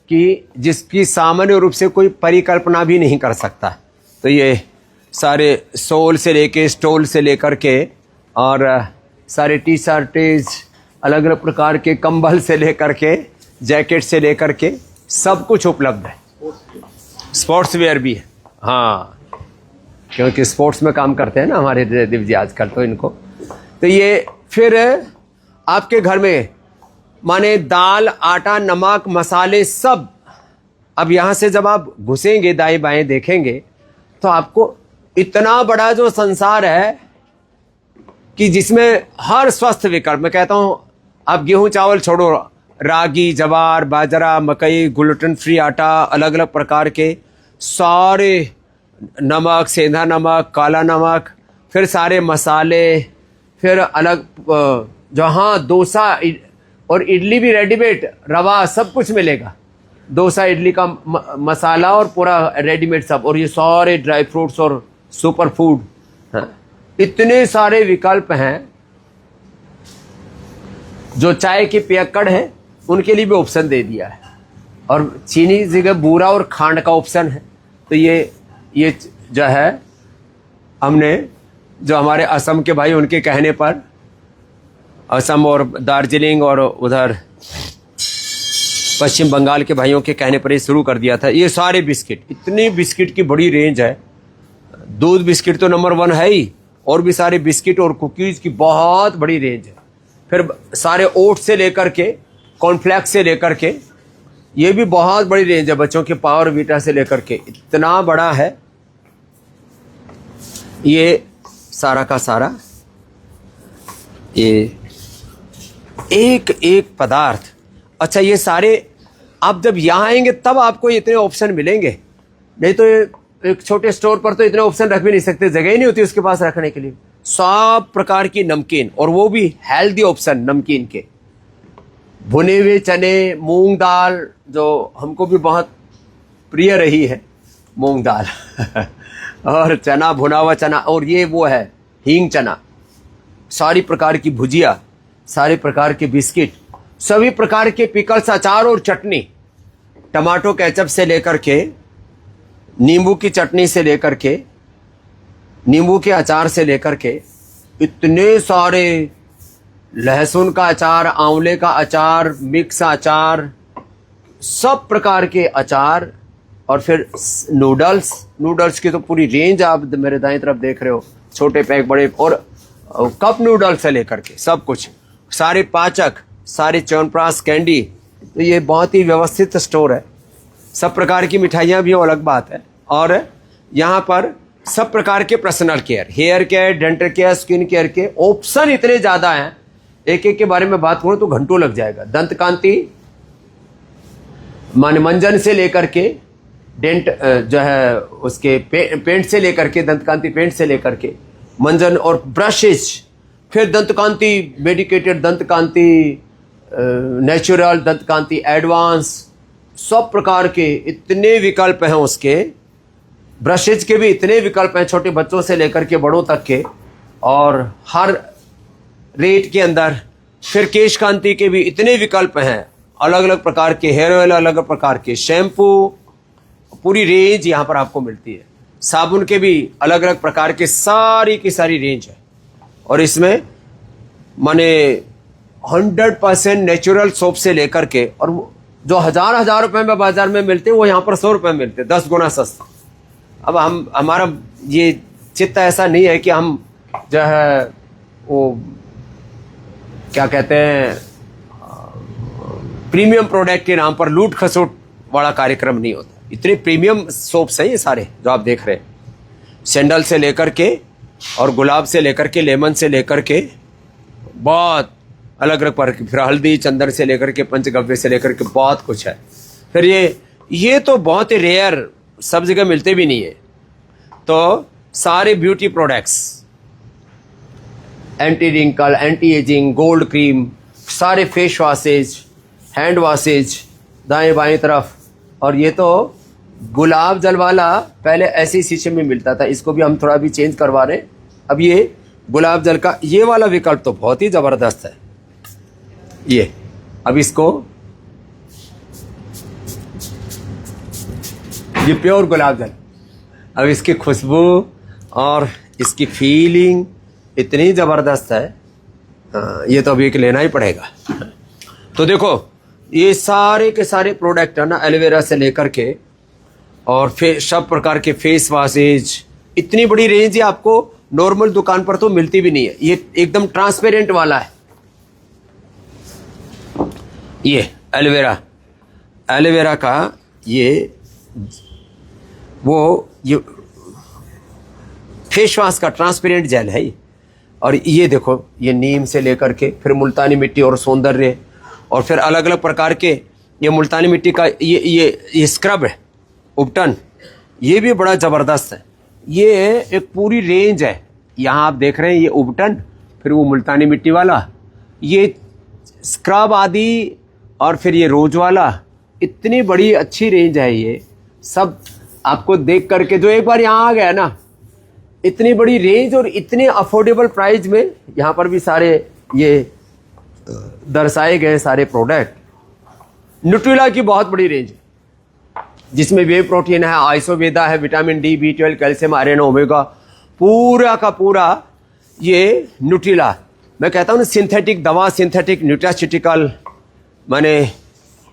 कि जिसकी सामान्य रूप से कोई परिकल्पना भी नहीं कर सकता। तो ये सारे सोल से लेके, स्टोल से लेकर के, और सारे टी शर्टेज, अलग अलग प्रकार के कंबल से लेकर के, जैकेट से लेकर के सब कुछ उपलब्ध है। स्पोर्ट्स वेयर भी है, हाँ, क्योंकि स्पोर्ट्स में काम करते हैं ना हमारे दिव जी आजकल, तो इनको तो ये फिर आपके घर में माने दाल, आटा, नमक, मसाले सब। अब यहाँ से जब आप घुसेंगे, दाएं बाएं देखेंगे, तो आपको इतना बड़ा जो संसार है कि जिसमें हर स्वस्थ विकल्प, मैं कहता हूँ आप गेहूं चावल छोड़ो, रागी, जवार, बाजरा, मकई, ग्लूटेन फ्री आटा, अलग अलग प्रकार के सारे, नमक, सेंधा नमक, काला नमक, फिर सारे मसाले, फिर अलग जहाँ डोसा और इडली भी रेडीमेड, रवा, सब कुछ मिलेगा। डोसा इडली का मसाला और पूरा रेडीमेड सब, और ये सारे ड्राई फ्रूट्स और सुपर फूड, हाँ, इतने सारे विकल्प हैं। जो चाय के पियक्कड़ हैं उनके लिए भी ऑप्शन दे दिया है, और चीनी जगह बूरा और खांड का ऑप्शन है। तो ये जो है हमने, जो हमारे असम के भाई, उनके कहने पर असम और दार्जिलिंग और उधर पश्चिम बंगाल के भाइयों के कहने पर ये शुरू कर दिया था। ये सारे बिस्किट, इतनी बिस्किट की बड़ी रेंज है। दूध बिस्किट तो नंबर 1 है ही, और भी सारे बिस्किट और कुकीज़ की बहुत बड़ी रेंज है। फिर सारे ओट से लेकर के, कॉर्नफ्लेक्स से लेकर के, ये भी बहुत बड़ी रेंज है। बच्चों के पावर वीटा से लेकर के इतना बड़ा है ये सारा का सारा। ये एक एक पदार्थ। अच्छा, ये सारे आप जब यहाँ आएंगे तब आपको इतने ऑप्शन मिलेंगे, नहीं तो एक छोटे स्टोर पर तो इतने ऑप्शन रख भी नहीं सकते, जगह ही नहीं होती उसके पास रखने के लिए। सब प्रकार की नमकीन, और वो भी हेल्दी ऑप्शन नमकीन के। भुने हुए चने, मूंग दाल, जो हमको भी बहुत प्रिय रही है मूंग दाल और चना, भुना हुआ चना, और ये वो है हींग चना, सारी प्रकार की भुजिया, सारे प्रकार के बिस्किट, सभी प्रकार के पिकल्स, अचार और चटनी, टमाटो केचप से लेकर के, नींबू की चटनी से लेकर के, नींबू के अचार से लेकर के, इतने सारे, लहसुन का अचार, आंवले का अचार, मिक्स अचार, सब प्रकार के अचार। और फिर नूडल्स की तो पूरी रेंज आप मेरे दाएं तरफ देख रहे हो, छोटे पैक, बड़े, और कप नूडल्स से लेकर के सब कुछ, सारे पाचक, सारे च्यवनप्राश, कैंडी। तो ये बहुत ही व्यवस्थित स्टोर है। सब प्रकार की मिठाइयाँ भी अलग बात है। और यहाँ पर सब प्रकार के personal care, hair care, dental care, skin care के ऑप्शन इतने ज़्यादा हैं, एक एक के बारे में बात करूँ तो घंटों लग जाएगा। दंत कांति, मनमंजन से लेकर के, डेंट जो है उसके पेंट से लेकर के, दंत कांति पेंट से लेकर के, मंजन और ब्रशेज, फिर दंत कांति मेडिकेटेड, दंत कांति नेचुरल, दंत कांति एडवांस, सब प्रकार के इतने विकल्प हैं उसके। ब्रशेज के भी इतने विकल्प हैं, छोटे बच्चों से लेकर के बड़ों तक के, और हर रेट के अंदर। फिर केश कांति के भी इतने विकल्प हैं, अलग अलग प्रकार के हेयर ऑयल, अलग अलग प्रकार के शैम्पू, पूरी रेंज यहाँ पर आपको मिलती है। साबुन के भी अलग अलग प्रकार के सारी की सारी रेंज है। और इसमें माने 100% नेचुरल सोप से लेकर के, और जो हजार रुपए में बाजार में मिलते हैं वो यहाँ पर 100 रुपए में मिलते हैं, 10 गुना सस्ता। अब हमारा ये चित्त ऐसा नहीं है कि हम जो है वो क्या कहते हैं, प्रीमियम प्रोडक्ट के नाम पर लूट खसोट वाला कार्यक्रम नहीं होता। इतने प्रीमियम सोप्स हैं ये सारे जो आप देख रहे हैं, सैंडल से लेकर के, और गुलाब से लेकर के, लेमन से लेकर के, बहुत अलग अलग प्रकार की, फिर हल्दी, चंदन से लेकर के, पंचगव्य से लेकर के, बहुत कुछ है। फिर ये तो बहुत ही रेयर, सब जगह मिलते भी नहीं है। तो सारे beauty products, anti wrinkle, anti aging, gold cream, सारे फेस वॉशेज, हैंड वॉशेज दाएं बाएं तरफ। और ये तो गुलाब जल वाला पहले ऐसे शीशे में मिलता था, इसको भी हम थोड़ा भी चेंज करवा रहे हैं। अब ये गुलाब जल का ये वाला विकल्प तो बहुत ही ज़बरदस्त है। ये अब इसको, ये प्योर गुलाब जल, अब इसकी खुशबू और इसकी फीलिंग इतनी ज़बरदस्त है, ये तो अभी एक लेना ही पड़ेगा। तो देखो ये सारे के सारे प्रोडक्ट है ना, एलोवेरा से लेकर के, और सब प्रकार के फेस वॉशेज, इतनी बड़ी रेंज है, आपको नॉर्मल दुकान पर तो मिलती भी नहीं है। ये एकदम ट्रांसपेरेंट वाला है। ये एलोवेरा का ये फेस वॉश का ट्रांसपेरेंट जेल है ये। और ये देखो, ये नीम से लेकर के, फिर मुल्तानी मिट्टी और सौंदर्य, और फिर अलग अलग प्रकार के, ये मुल्तानी मिट्टी का ये स्क्रब है, उपटन, ये भी बड़ा ज़बरदस्त है। ये एक पूरी रेंज है। यहाँ आप देख रहे हैं ये उपटन, फिर वो मुल्तानी मिट्टी वाला, ये स्क्रब आदि, और फिर ये रोज वाला, इतनी बड़ी अच्छी रेंज है। ये सब आपको देख करके जो एक बार यहाँ आ गया ना, इतनी बड़ी रेंज और इतने अफोर्डेबल प्राइस में यहाँ पर भी सारे ये दर्शाए गए सारे प्रोडक्ट। न्यूट्रिला की बहुत बड़ी रेंज है, जिसमें वे प्रोटीन है, आइसोवेदा है, vitamin D, B12, calcium, iron, omega, पूरा का पूरा ये न्यूट्रिला। मैं कहता हूँ ना, सिंथेटिक दवा, सिंथेटिक न्यूट्रास्यूटिकल, माने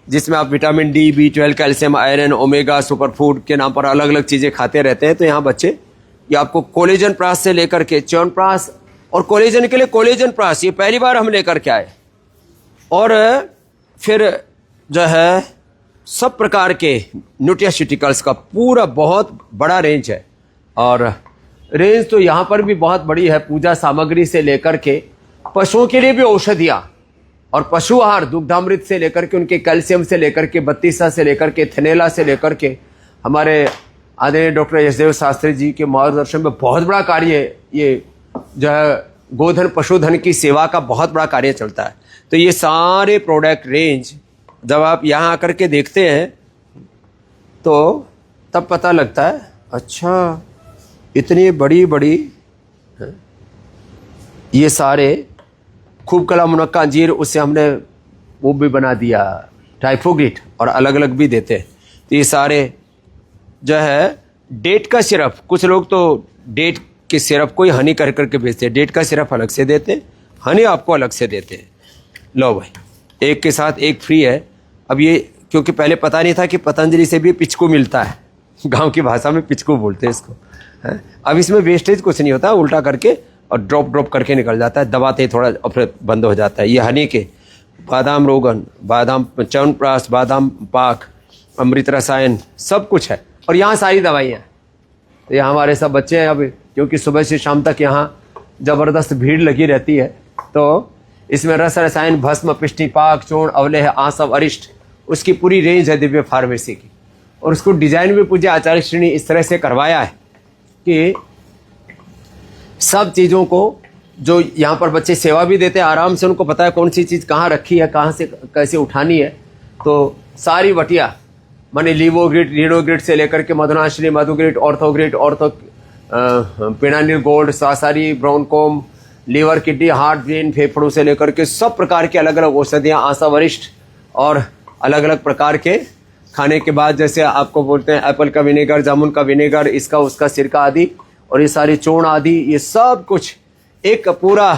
जिसमें आप vitamin D, B12, calcium, iron, omega, super food के नाम पर अलग अलग चीज़ें खाते रहते हैं। तो यहाँ बच्चे ये आपको कोलेजन प्रास से लेकर के च्यवनप्राश और कोलेजन के लिए कोलेजन प्राश ये पहली बार हम लेकर के आए। और फिर जो है सब प्रकार के न्यूट्रास्यूटिकल्स का पूरा बहुत बड़ा रेंज है। और रेंज तो यहाँ पर भी बहुत बड़ी है, पूजा सामग्री से लेकर के पशुओं के लिए भी औषधियाँ और पशु आहार, दुग्धामृत से लेकर के उनके कैल्शियम से लेकर के बत्तीसा से लेकर के थनेला से लेकर के हमारे आदरणीय डॉक्टर यशदेव शास्त्री जी के मार्गदर्शन में बहुत बड़ा कार्य ये जो है गोधन पशुधन की सेवा का बहुत बड़ा कार्य चलता है। तो ये सारे प्रोडक्ट रेंज जब आप यहाँ आकर के देखते हैं तो तब पता लगता है अच्छा इतनी बड़ी बड़ी ये सारे खूब कला मुनक्का अंजीर, उससे हमने वो भी बना दिया टाइफोग्रिट और अलग अलग भी देते हैं। तो ये सारे जो है डेट का सिरप, कुछ लोग तो डेट के सिरप को ही हनी कर करके बेचते हैं, डेट का सिरप अलग से देते हैं, हनी आपको अलग से देते हैं। लो भाई, एक के साथ एक फ्री है। अब ये क्योंकि पहले पता नहीं था कि पतंजलि से भी पिचकू मिलता है, गांव की भाषा में पिचकू बोलते हैं इसको, है? अब इसमें वेस्टेज कुछ नहीं होता, उल्टा करके और ड्रॉप करके निकल जाता है, दबाते ही थोड़ा और फिर बंद हो जाता है। ये हनी के बादाम रोगन, बादाम च्यवनप्राश, बादाम पाक, अमृत रसायन सब कुछ है। और यहाँ सारी दवाइयाँ, तो यहाँ हमारे सब बच्चे हैं। अब क्योंकि सुबह से शाम तक यहाँ ज़बरदस्त भीड़ लगी रहती है, तो इसमें रस रसायन, भस्म, पिष्टि, पाक, चूर्ण, अवलेह, आसव, अरिष्ट, उसकी पूरी रेंज है दिव्य फार्मेसी की। और उसको डिजाइन भी पूज्य आचार्य श्री ने इस तरह से करवाया है कि सब चीज़ों को जो यहाँ पर बच्चे सेवा भी देते हैं, आराम से उनको पता है कौन सी चीज़ कहाँ रखी है, कहाँ से कैसे उठानी है। तो सारी वटिया माने लीवोग्रिड, रीनोग्रिड से लेकर के मधुनाश्री, मधुग्रिड, ऑर्थोग्रिड, पिनानिल गोल्ड, सासारी, ब्राउनकोम, लीवर, किडनी, हार्ट, ब्रेन, फेफड़ों से लेकर के सब प्रकार के अलग अलग औषधियाँ, आशा वरिष्ठ और अलग अलग प्रकार के खाने के बाद, जैसे आपको बोलते हैं एप्पल का विनेगर, जामुन का विनेगर, इसका उसका सिरका आदि, और ये सारे चूर्ण आदि, ये सब कुछ एक पूरा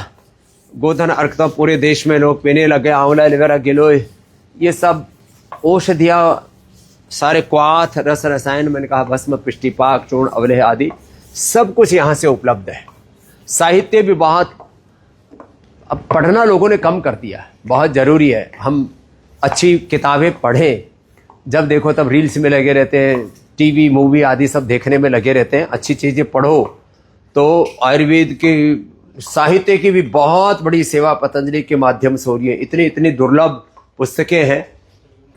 गोधन अर्क तो पूरे देश में लोग पीने लगे। आंवला, एलोवेरा, गिलोय, ये सब औषधियाँ, सारे क्वाथ, रस रसायन, मैंने कहा भस्म, पिष्टि, पाक, चूर्ण, अवलेह आदि सब कुछ यहाँ से उपलब्ध है। साहित्य भी बहुत, अब पढ़ना लोगों ने कम कर दिया, बहुत ज़रूरी है हम अच्छी किताबें पढ़ें। जब देखो तब रील्स में लगे रहते हैं, टीवी मूवी आदि सब देखने में लगे रहते हैं, अच्छी चीज़ें पढ़ो। तो आयुर्वेद के साहित्य की भी बहुत बड़ी सेवा पतंजलि के माध्यम से हो रही है। इतनी इतनी दुर्लभ पुस्तकें हैं,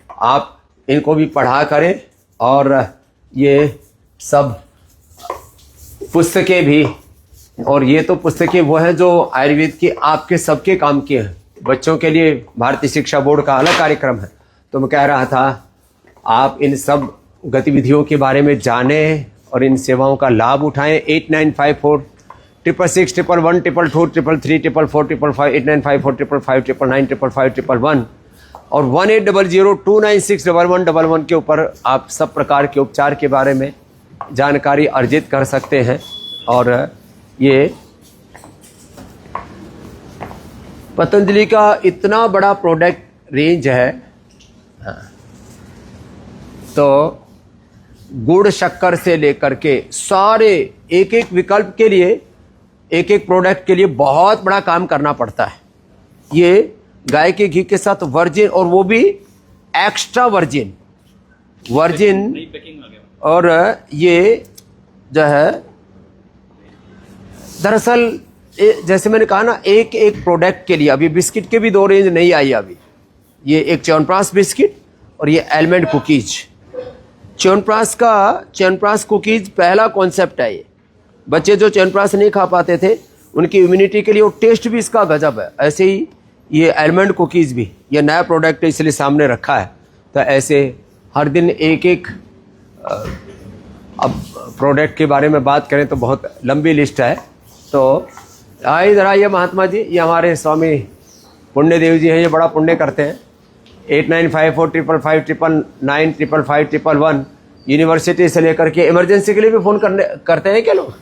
आप इनको भी पढ़ा करें। और ये सब पुस्तकें भी, और ये तो पुस्तकें वो हैं जो आयुर्वेद की आपके सबके काम की हैं। बच्चों के लिए भारतीय शिक्षा बोर्ड का अलग कार्यक्रम है। तो मैं कह रहा था आप इन सब गतिविधियों के बारे में जानें और इन सेवाओं का लाभ उठाएं। 8954 666 111 222 333 444 55 8954 555 999 555 111 और 1800 296 1111 के ऊपर आप सब प्रकार के उपचार के बारे में जानकारी अर्जित कर सकते हैं। और ये पतंजलि का इतना बड़ा प्रोडक्ट रेंज है। तो गुड़ शक्कर से लेकर के सारे एक एक विकल्प के लिए, एक एक प्रोडक्ट के लिए बहुत बड़ा काम करना पड़ता है। ये गाय के घी के साथ वर्जिन, और वो भी एक्स्ट्रा वर्जिन, और ये जो है दरअसल जैसे मैंने कहा ना, एक एक प्रोडक्ट के लिए अभी बिस्किट के भी 2 रेंज नहीं आई अभी। ये एक च्यवनप्राश बिस्किट और ये आलमंड कुकीज। च्यवनप्राश कुकीज पहला कॉन्सेप्ट है। ये बच्चे जो च्यवनप्राश नहीं खा पाते थे उनकी इम्यूनिटी के लिए, और टेस्ट भी इसका गजब है। ऐसे ही ये आलमंड कुकीज भी, ये नया प्रोडक्ट इसलिए सामने रखा है। तो ऐसे हर दिन एक एक, अब प्रोडक्ट के बारे में बात करें तो बहुत लंबी लिस्ट है। तो इधर आइए महात्मा जी, ये हमारे स्वामी पुण्यदेव जी हैं, ये बड़ा पुण्य करते हैं। 8954 555 999 555 111 यूनिवर्सिटी से लेकर के इमरजेंसी के लिए भी फ़ोन करते हैं क्या लोग?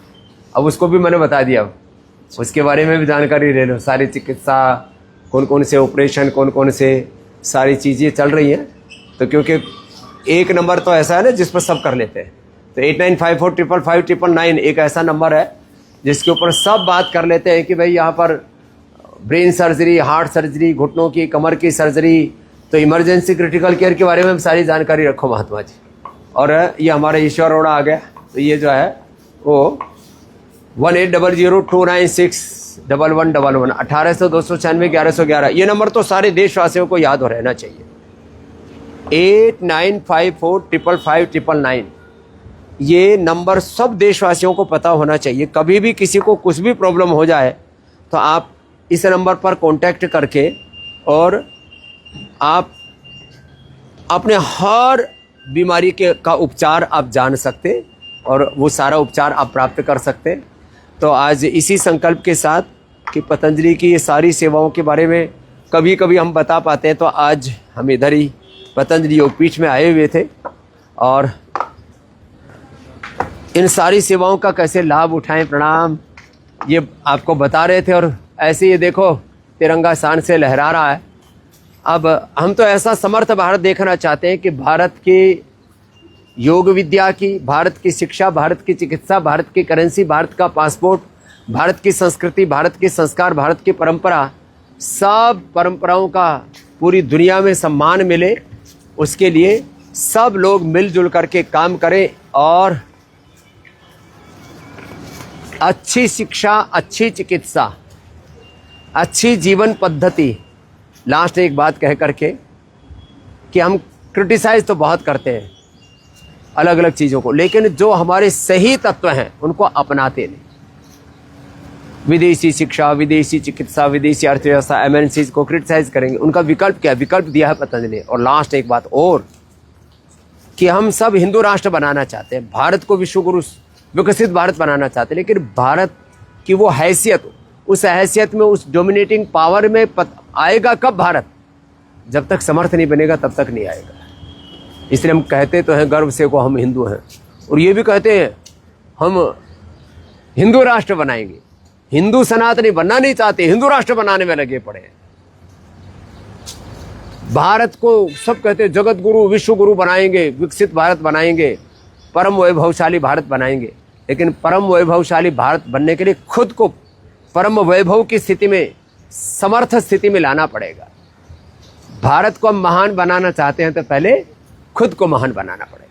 अब उसको भी मैंने बता दिया, अब उसके बारे में भी जानकारी ले लो। सारी चिकित्सा, कौन कौन से ऑपरेशन, कौन कौन से सारी चीज़ें चल रही हैं। तो क्योंकि एक नंबर तो ऐसा है ना जिस पर सब कर लेते हैं, तो 8954555999 एक ऐसा नंबर है जिसके ऊपर सब बात कर लेते हैं कि भाई यहाँ पर ब्रेन सर्जरी, हार्ट सर्जरी, घुटनों की, कमर की सर्जरी, तो इमरजेंसी क्रिटिकल केयर के बारे में सारी जानकारी रखो महात्मा जी। और ये हमारा ईश्वर अरोड़ा आ गया, तो ये जो है वो 180029611111 1800-296-1111 ये नंबर तो सारे देशवासियों को याद हो रहना चाहिए। 8954555999 ये नंबर सब देशवासियों को पता होना चाहिए। कभी भी किसी को कुछ भी प्रॉब्लम हो जाए तो आप इस नंबर पर कांटेक्ट करके और आप अपने हर बीमारी का उपचार आप जान सकते और वो सारा उपचार आप प्राप्त कर सकते। तो आज इसी संकल्प के साथ कि पतंजलि की ये सारी सेवाओं के बारे में कभी कभी हम बता पाते हैं, तो आज हम इधर ही पतंजलि योगपीठ में आए हुए थे और इन सारी सेवाओं का कैसे लाभ उठाएं, प्रणाम, ये आपको बता रहे थे। और ऐसे ये देखो तिरंगा शान से लहरा रहा है। अब हम तो ऐसा समर्थ भारत देखना चाहते हैं कि भारत की योग विद्या की, भारत की शिक्षा, भारत की चिकित्सा, भारत की करेंसी, भारत का पासपोर्ट, भारत की संस्कृति, भारत के संस्कार, भारत की परंपरा, सब परंपराओं का पूरी दुनिया में सम्मान मिले, उसके लिए सब लोग मिलजुल करके काम करें और अच्छी शिक्षा, अच्छी चिकित्सा, अच्छी जीवन पद्धति। लास्ट एक बात कह करके कि हम क्रिटिसाइज तो बहुत करते हैं अलग अलग चीज़ों को, लेकिन जो हमारे सही तत्व हैं उनको अपनाते नहीं। विदेशी शिक्षा, विदेशी चिकित्सा, विदेशी अर्थव्यवस्था, एमएनसीज को क्रिटिसाइज करेंगे, उनका विकल्प क्या? विकल्प दिया है पतंजलि। और लास्ट एक बात और कि हम सब हिंदू राष्ट्र बनाना चाहते हैं, भारत को विश्व गुरु विकसित भारत बनाना चाहते हैं, लेकिन भारत की वो हैसियत, उस हैसियत में, उस डोमिनेटिंग पावर में आएगा कब भारत? जब तक समर्थ नहीं बनेगा तब तक नहीं आएगा। इसलिए हम कहते तो हैं गर्व से को हम हिंदू हैं, और ये भी कहते हैं हम हिंदू राष्ट्र बनाएंगे। हिंदू सनातनी बनना नहीं चाहते, हिंदू राष्ट्र बनाने में लगे पड़े हैं। भारत को सब कहते हैं जगत गुरु, विश्व गुरु बनाएंगे, विकसित भारत बनाएंगे, परम वैभवशाली भारत बनाएंगे, लेकिन परम वैभवशाली भारत बनने के लिए खुद को परम वैभव की स्थिति में, समर्थ स्थिति में लाना पड़ेगा। भारत को हम महान बनाना चाहते हैं तो पहले खुद को महान बनाना पड़ेगा।